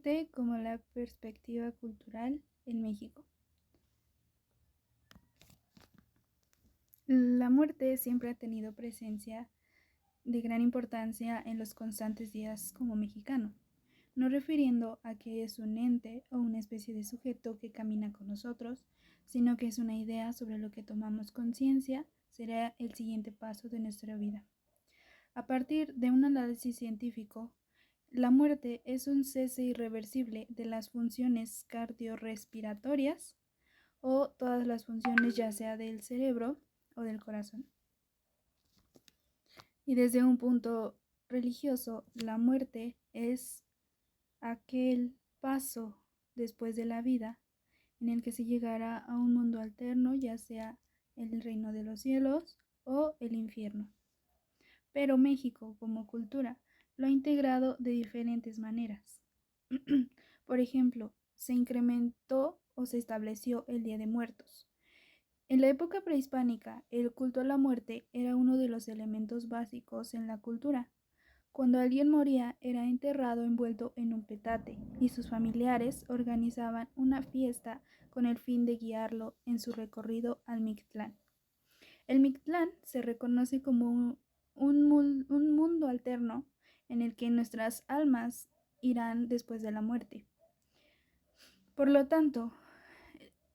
muerte como la perspectiva cultural en México. La muerte siempre ha tenido presencia de gran importancia en los constantes días como mexicano, no refiriendo a que es un ente o una especie de sujeto que camina con nosotros, sino que es una idea sobre lo que tomamos conciencia será el siguiente paso de nuestra vida. A partir de un análisis científico, la muerte es un cese irreversible de las funciones cardiorrespiratorias o todas las funciones ya sea del cerebro o del corazón. Y desde un punto religioso, la muerte es aquel paso después de la vida en el que se llegará a un mundo alterno, ya sea el reino de los cielos o el infierno. Pero México, como cultura, lo ha integrado de diferentes maneras. Por ejemplo, se incrementó o se estableció el Día de Muertos. En la época prehispánica, el culto a la muerte era uno de los elementos básicos en la cultura. Cuando alguien moría, era enterrado envuelto en un petate, y sus familiares organizaban una fiesta con el fin de guiarlo en su recorrido al Mictlán. El Mictlán se reconoce como un mundo alterno en el que nuestras almas irán después de la muerte. Por lo tanto,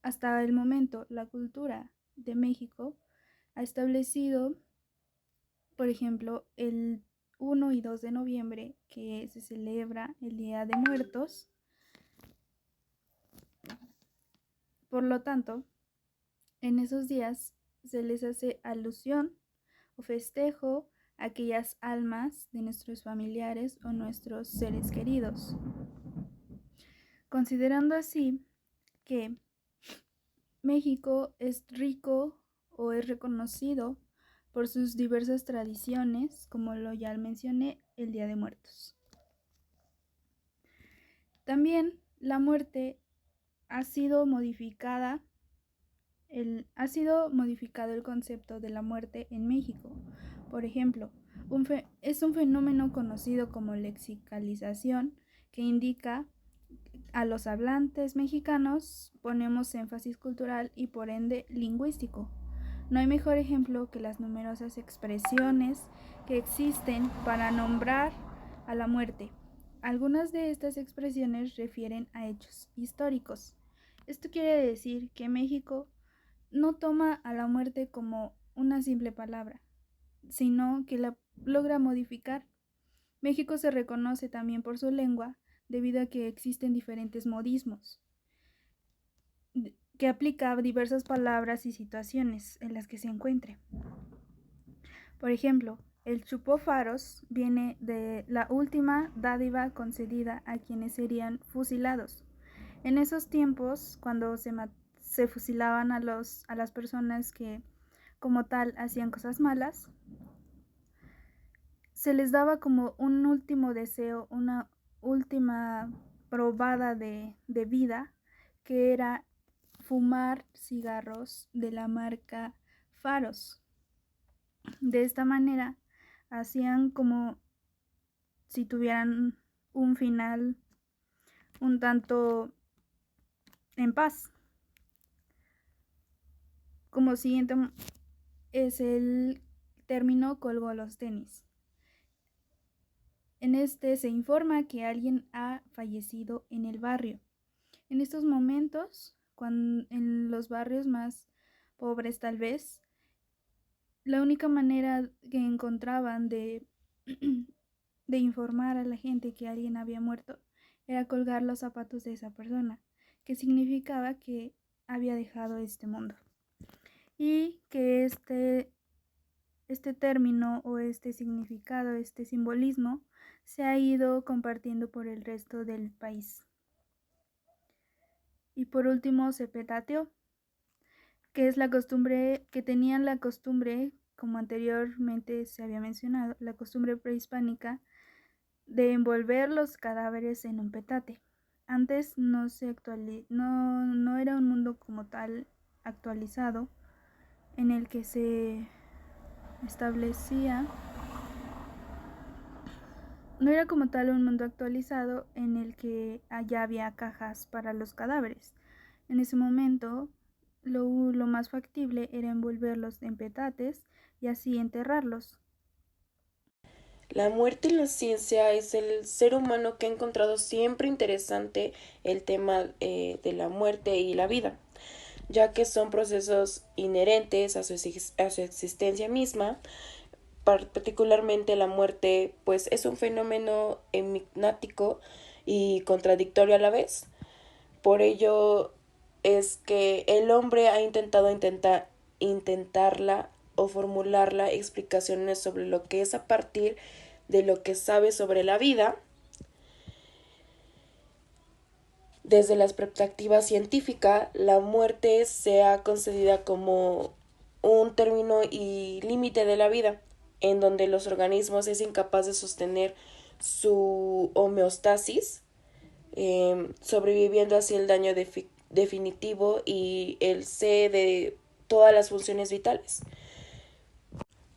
hasta el momento, la cultura de México ha establecido, por ejemplo, el 1 y 2 de noviembre, que se celebra el Día de Muertos. Por lo tanto, en esos días se les hace alusión o festejo a aquellas almas de nuestros familiares o nuestros seres queridos. Considerando así que México es rico o es reconocido por sus diversas tradiciones, como lo ya mencioné, el Día de Muertos. También la muerte ha sido modificado el concepto de la muerte en México. Por ejemplo, es un fenómeno conocido como lexicalización, que indica a los hablantes mexicanos ponemos énfasis cultural y por ende lingüístico. No hay mejor ejemplo que las numerosas expresiones que existen para nombrar a la muerte. Algunas de estas expresiones refieren a hechos históricos. Esto quiere decir que México no toma a la muerte como una simple palabra, sino que la logra modificar. México se reconoce también por su lengua, debido a que existen diferentes modismos que aplica a diversas palabras y situaciones en las que se encuentre. Por ejemplo, el chupófaros viene de la última dádiva concedida a quienes serían fusilados. En esos tiempos, cuando se fusilaban a las personas que como tal hacían cosas malas, se les daba como un último deseo, una última probada de vida, que era fumar cigarros de la marca Faros. De esta manera hacían como si tuvieran un final un tanto en paz. Como siguiente es el término colgó los tenis. En este se informa que alguien ha fallecido en el barrio. En estos momentos, en los barrios más pobres tal vez, la única manera que encontraban de informar a la gente que alguien había muerto era colgar los zapatos de esa persona, que significaba que había dejado este mundo. Y que este término o este significado, este simbolismo, se ha ido compartiendo por el resto del país. Y por último se petateó, que es la costumbre, que tenían la costumbre, como anteriormente se había mencionado, la costumbre prehispánica de envolver los cadáveres en un petate. Antes no era un mundo como tal actualizado en el que se establecía No era como tal un mundo actualizado en el que allá había cajas para los cadáveres. En ese momento, lo más factible era envolverlos en petates y así enterrarlos. La muerte en la ciencia es el ser humano que ha encontrado siempre interesante el tema de la muerte y la vida, ya que son procesos inherentes a su existencia misma. Particularmente la muerte, pues es un fenómeno enigmático y contradictorio a la vez. Por ello es que el hombre ha intentarla o formularla explicaciones sobre lo que es a partir de lo que sabe sobre la vida. Desde la perspectiva científica, la muerte se ha concedida como un término y límite de la vida, en donde los organismos es incapaz de sostener su homeostasis, sobreviviendo así el daño definitivo y el C de todas las funciones vitales.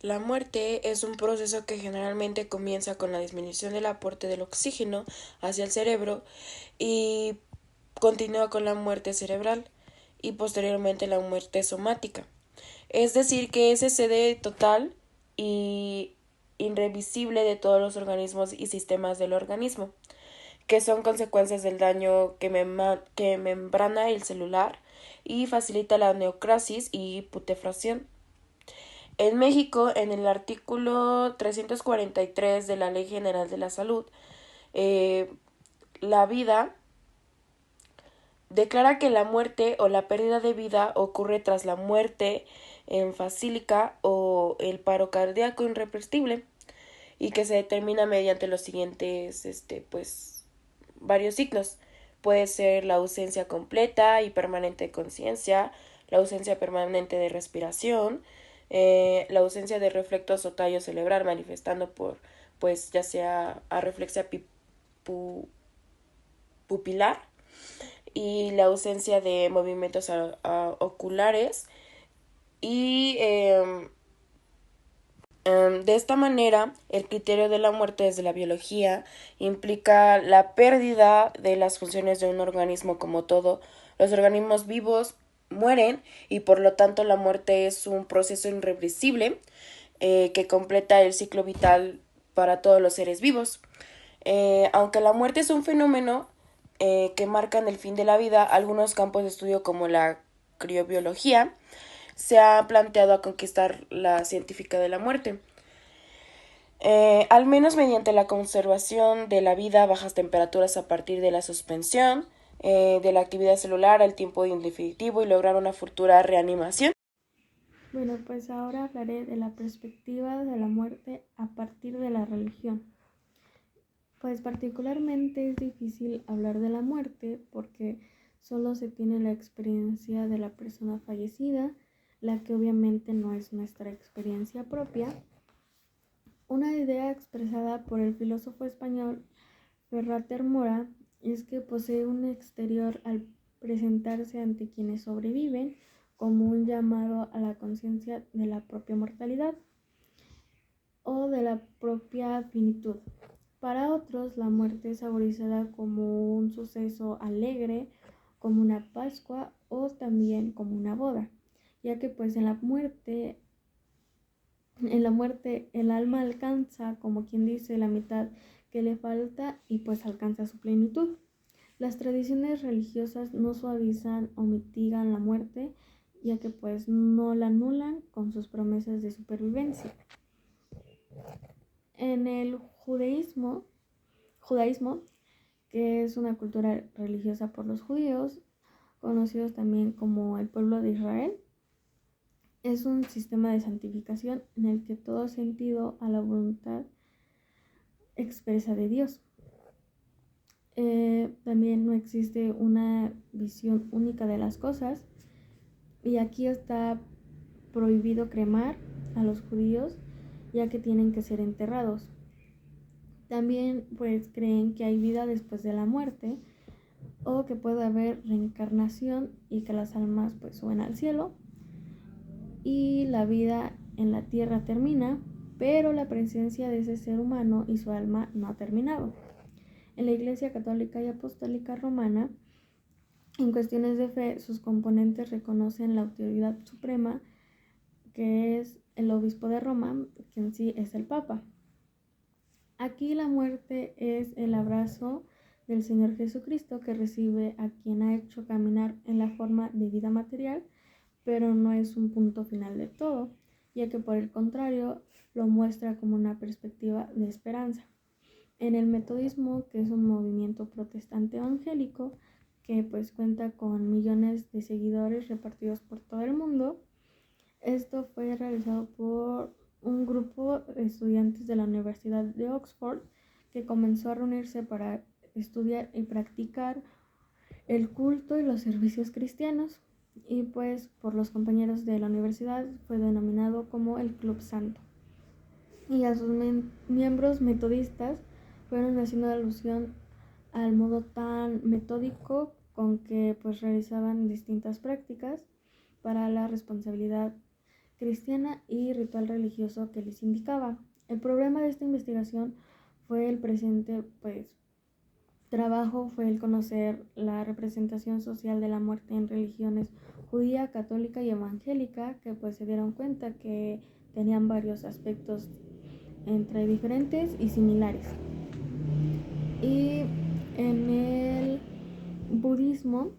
La muerte es un proceso que generalmente comienza con la disminución del aporte del oxígeno hacia el cerebro y continúa con la muerte cerebral y posteriormente la muerte somática. Es decir, que ese cede total y irreversible de todos los organismos y sistemas del organismo, que son consecuencias del daño que membrana el celular y facilita la neocrasis y putefacción. En México, en el artículo 343 de la Ley General de la Salud, eh, la vida declara que la muerte o la pérdida de vida ocurre tras la muerte enfasílica o el paro cardíaco irreversible y que se determina mediante los siguientes, pues, varios signos. Puede ser la ausencia completa y permanente de conciencia, la ausencia permanente de respiración, la ausencia de reflectos o tallo cerebral manifestando por, pues, ya sea arreflexia pupilar y la ausencia de movimientos oculares y de esta manera, el criterio de la muerte desde la biología implica la pérdida de las funciones de un organismo como todo. Los organismos vivos mueren y por lo tanto la muerte es un proceso irreversible que completa el ciclo vital para todos los seres vivos. Aunque la muerte es un fenómeno que marca el fin de la vida, algunos campos de estudio como la criobiología se ha planteado a conquistar la científica de la muerte. Al menos mediante la conservación de la vida a bajas temperaturas a partir de la suspensión de la actividad celular al tiempo indefinitivo y lograr una futura reanimación. Bueno, pues ahora hablaré de la perspectiva de la muerte a partir de la religión. Pues particularmente es difícil hablar de la muerte porque solo se tiene la experiencia de la persona fallecida, la que obviamente no es nuestra experiencia propia. Una idea expresada por el filósofo español Ferrater Mora es que posee un exterior al presentarse ante quienes sobreviven como un llamado a la conciencia de la propia mortalidad o de la propia finitud. Para otros, la muerte es saborizada como un suceso alegre, como una Pascua o también como una boda, ya que pues en la muerte el alma alcanza, como quien dice, la mitad que le falta y pues alcanza su plenitud. Las tradiciones religiosas no suavizan o mitigan la muerte, ya que pues no la anulan con sus promesas de supervivencia. En el judaísmo, que es una cultura religiosa por los judíos, conocidos también como el pueblo de Israel, es un sistema de santificación en el que todo sentido a la voluntad expresa de Dios. También no existe una visión única de las cosas y aquí está prohibido cremar a los judíos ya que tienen que ser enterrados. También pues creen que hay vida después de la muerte o que puede haber reencarnación y que las almas pues suben al cielo y la vida en la tierra termina pero la presencia de ese ser humano y su alma no ha terminado. En la Iglesia Católica y Apostólica Romana, en cuestiones de fe, sus componentes reconocen la autoridad suprema, que es el obispo de Roma, que en sí es el Papa. Aquí la muerte es el abrazo del Señor Jesucristo que recibe a quien ha hecho caminar en la forma de vida material, pero no es un punto final de todo, ya que por el contrario lo muestra como una perspectiva de esperanza. En el metodismo, que es un movimiento protestante evangélico que pues cuenta con millones de seguidores repartidos por todo el mundo, esto fue realizado por un grupo de estudiantes de la Universidad de Oxford que comenzó a reunirse para estudiar y practicar el culto y los servicios cristianos, y pues por los compañeros de la universidad fue denominado como el Club Santo. Y a sus miembros metodistas fueron haciendo alusión al modo tan metódico con que pues realizaban distintas prácticas para la responsabilidad cristiana y ritual religioso que les indicaba. El problema de esta investigación fue el presente trabajo fue el conocer la representación social de la muerte en religiones judía, católica y evangélica, que pues se dieron cuenta que tenían varios aspectos entre diferentes y similares. Y en el budismo,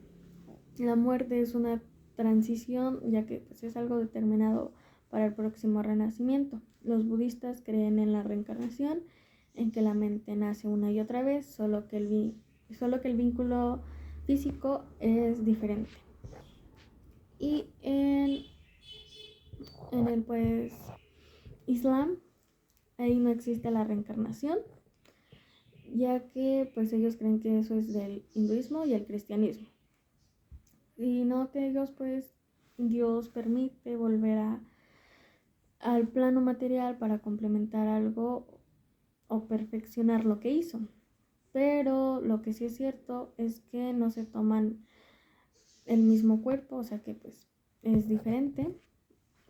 la muerte es una transición, ya que pues, es algo determinado para el próximo renacimiento. Los budistas creen en la reencarnación, en que la mente nace una y otra vez, solo que el vínculo físico es diferente. Y en el Islam, ahí no existe la reencarnación, ya que pues ellos creen que eso es del hinduismo y el cristianismo. Y no que ellos Dios permite volver al plano material para complementar algo o perfeccionar lo que hizo. Pero lo que sí es cierto es que no se toman el mismo cuerpo, o sea que es diferente.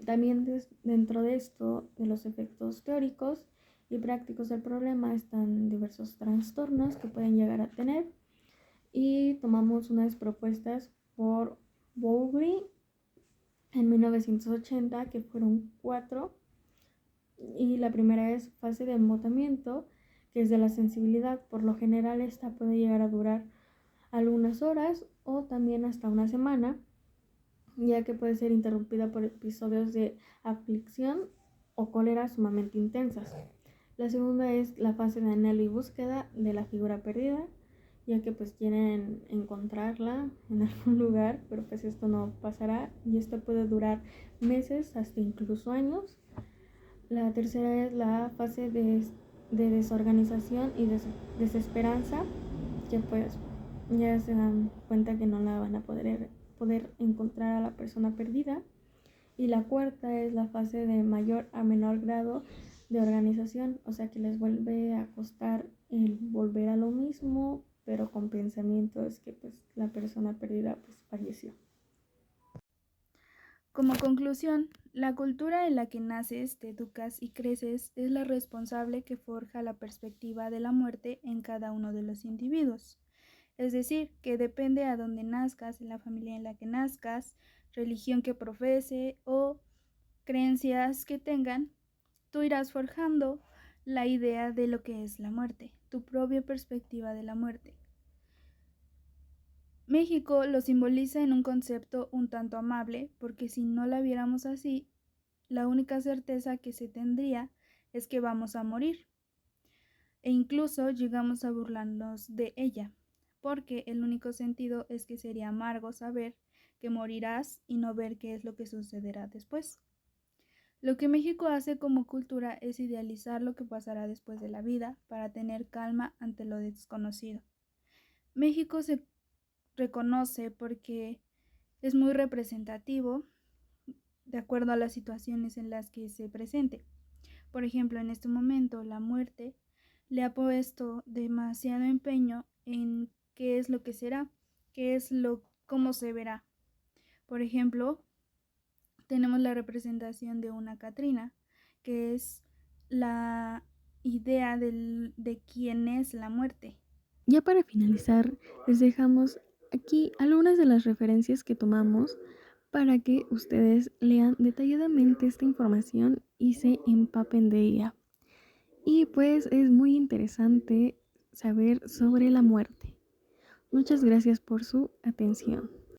También dentro de esto, de los efectos teóricos y prácticos del problema, están diversos trastornos que pueden llegar a tener, y tomamos unas propuestas por Bowlby en 1980, que fueron 4, y la primera es fase de embotamiento, que es de la sensibilidad. Por lo general esta puede llegar a durar algunas horas o también hasta una semana, ya que puede ser interrumpida por episodios de aflicción o cólera sumamente intensas. La segunda es la fase de anhelo y búsqueda de la figura perdida, ya que quieren encontrarla en algún lugar, pero esto no pasará, y esto puede durar meses hasta incluso años. La tercera es la fase de desorganización y desesperanza, que ya se dan cuenta que no la van a poder encontrar a la persona perdida. Y la cuarta es la fase de mayor a menor grado de organización, o sea que les vuelve a costar el volver a lo mismo, pero con pensamientos que la persona perdida falleció. Como conclusión, la cultura en la que naces, te educas y creces es la responsable que forja la perspectiva de la muerte en cada uno de los individuos. Es decir, que depende a dónde nazcas, en la familia en la que nazcas, religión que profese o creencias que tengan, tú irás forjando la idea de lo que es la muerte, tu propia perspectiva de la muerte. México lo simboliza en un concepto un tanto amable, porque si no la viéramos así, la única certeza que se tendría es que vamos a morir. E incluso llegamos a burlarnos de ella, porque el único sentido es que sería amargo saber que morirás y no ver qué es lo que sucederá después. Lo que México hace como cultura es idealizar lo que pasará después de la vida para tener calma ante lo desconocido. México se reconoce porque es muy representativo de acuerdo a las situaciones en las que se presente. Por ejemplo, en este momento la muerte le ha puesto demasiado empeño en qué es lo que será, cómo se verá. Por ejemplo, tenemos la representación de una Catrina, que es la idea de quién es la muerte. Ya para finalizar, les dejamos aquí algunas de las referencias que tomamos para que ustedes lean detalladamente esta información y se empapen de ella. Y pues es muy interesante saber sobre la muerte. Muchas gracias por su atención.